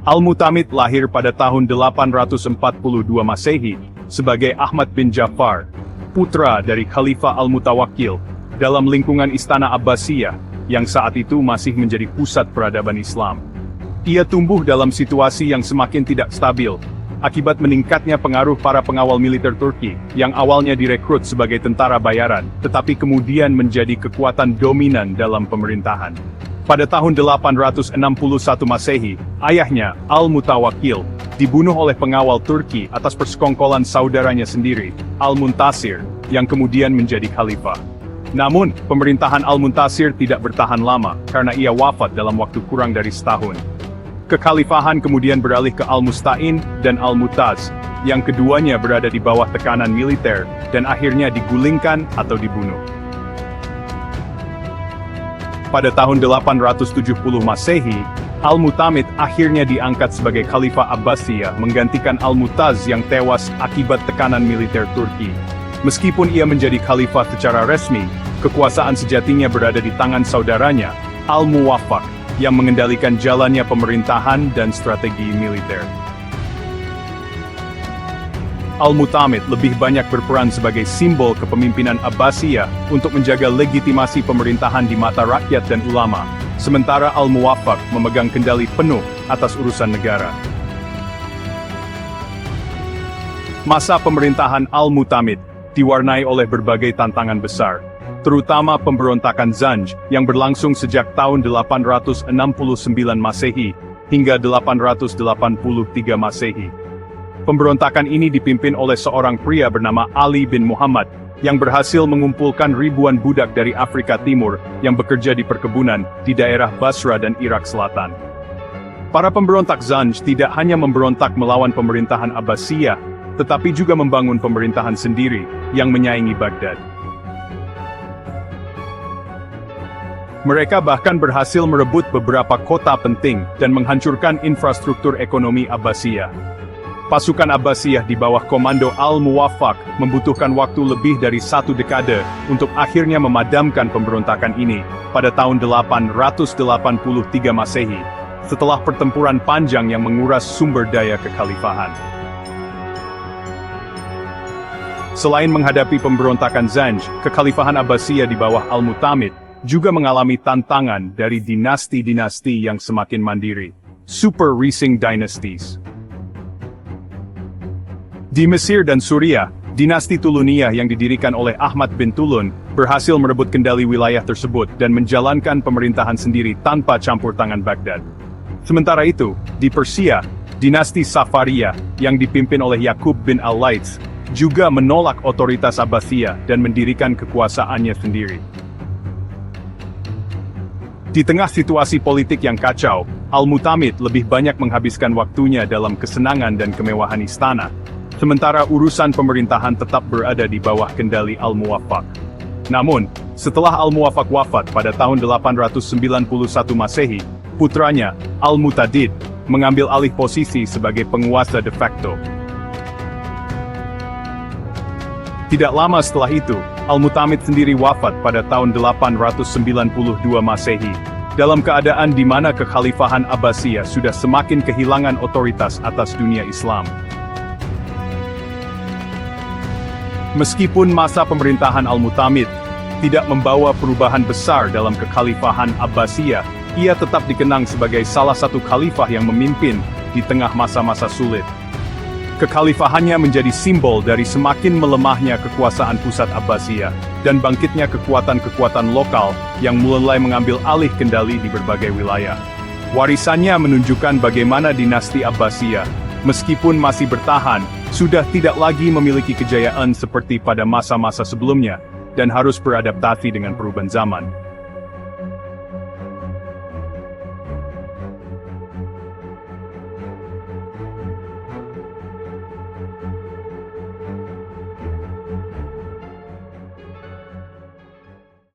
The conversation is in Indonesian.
Al-Mu'tamid lahir pada tahun 842 Masehi sebagai Ahmad bin Ja'far, putra dari Khalifah Al-Mutawakkil, dalam lingkungan Istana Abbasiyah, yang saat itu masih menjadi pusat peradaban Islam. Ia tumbuh dalam situasi yang semakin tidak stabil, akibat meningkatnya pengaruh para pengawal militer Turki, yang awalnya direkrut sebagai tentara bayaran, tetapi kemudian menjadi kekuatan dominan dalam pemerintahan. Pada tahun 861 Masehi, ayahnya, Al-Mutawakkil, dibunuh oleh pengawal Turki atas persekongkolan saudaranya sendiri, Al-Muntasir, yang kemudian menjadi khalifah. Namun, pemerintahan Al-Muntasir tidak bertahan lama, karena ia wafat dalam waktu kurang dari setahun. Kekhalifahan kemudian beralih ke Al-Musta'in dan Al-Mu'taz, yang keduanya berada di bawah tekanan militer, dan akhirnya digulingkan atau dibunuh. Pada tahun 870 Masehi, Al-Mu'tamid akhirnya diangkat sebagai Khalifah Abbasiyah menggantikan Al-Mu'taz yang tewas akibat tekanan militer Turki. Meskipun ia menjadi khalifah secara resmi, kekuasaan sejatinya berada di tangan saudaranya, Al-Muwaffaq, yang mengendalikan jalannya pemerintahan dan strategi militer. Al-Mu'tamid lebih banyak berperan sebagai simbol kepemimpinan Abbasiyah untuk menjaga legitimasi pemerintahan di mata rakyat dan ulama, sementara Al-Muwaffaq memegang kendali penuh atas urusan negara. Masa pemerintahan Al-Mu'tamid diwarnai oleh berbagai tantangan besar, terutama pemberontakan Zanj yang berlangsung sejak tahun 869 Masehi hingga 883 Masehi. Pemberontakan ini dipimpin oleh seorang pria bernama Ali bin Muhammad yang berhasil mengumpulkan ribuan budak dari Afrika Timur yang bekerja di perkebunan di daerah Basra dan Irak Selatan. Para pemberontak Zanj tidak hanya memberontak melawan pemerintahan Abbasiyah, tetapi juga membangun pemerintahan sendiri yang menyaingi Baghdad. Mereka bahkan berhasil merebut beberapa kota penting dan menghancurkan infrastruktur ekonomi Abbasiyah. Pasukan Abbasiyah di bawah komando Al-Muwaffaq membutuhkan waktu lebih dari 1 dekade untuk akhirnya memadamkan pemberontakan ini pada tahun 883 Masehi, setelah pertempuran panjang yang menguras sumber daya kekhalifahan. Selain menghadapi pemberontakan Zanj, kekhalifahan Abbasiyah di bawah Al-Mu'tamid juga mengalami tantangan dari dinasti-dinasti yang semakin mandiri, super rising dynasties. Di Mesir dan Suriah, dinasti Tuluniyah yang didirikan oleh Ahmad bin Tulun berhasil merebut kendali wilayah tersebut dan menjalankan pemerintahan sendiri tanpa campur tangan Baghdad. Sementara itu, di Persia, dinasti Safariyah yang dipimpin oleh Yaqub bin Al-Laits juga menolak otoritas Abbasiyah dan mendirikan kekuasaannya sendiri. Di tengah situasi politik yang kacau, Al-Mu'tamid lebih banyak menghabiskan waktunya dalam kesenangan dan kemewahan istana, sementara urusan pemerintahan tetap berada di bawah kendali Al-Muwaffaq. Namun, setelah Al-Muwaffaq wafat pada tahun 891 Masehi, putranya, Al-Mu'tadid, mengambil alih posisi sebagai penguasa de facto. Tidak lama setelah itu, Al-Mu'tamid sendiri wafat pada tahun 892 Masehi, dalam keadaan di mana kekhalifahan Abbasiyah sudah semakin kehilangan otoritas atas dunia Islam. Meskipun masa pemerintahan Al-Mu'tamid tidak membawa perubahan besar dalam kekhalifahan Abbasiyah, ia tetap dikenang sebagai salah satu khalifah yang memimpin di tengah masa-masa sulit. Kekhalifahannya menjadi simbol dari semakin melemahnya kekuasaan pusat Abbasiyah, dan bangkitnya kekuatan-kekuatan lokal yang mulai mengambil alih kendali di berbagai wilayah. Warisannya menunjukkan bagaimana dinasti Abbasiyah, meskipun masih bertahan, sudah tidak lagi memiliki kejayaan seperti pada masa-masa sebelumnya, dan harus beradaptasi dengan perubahan zaman.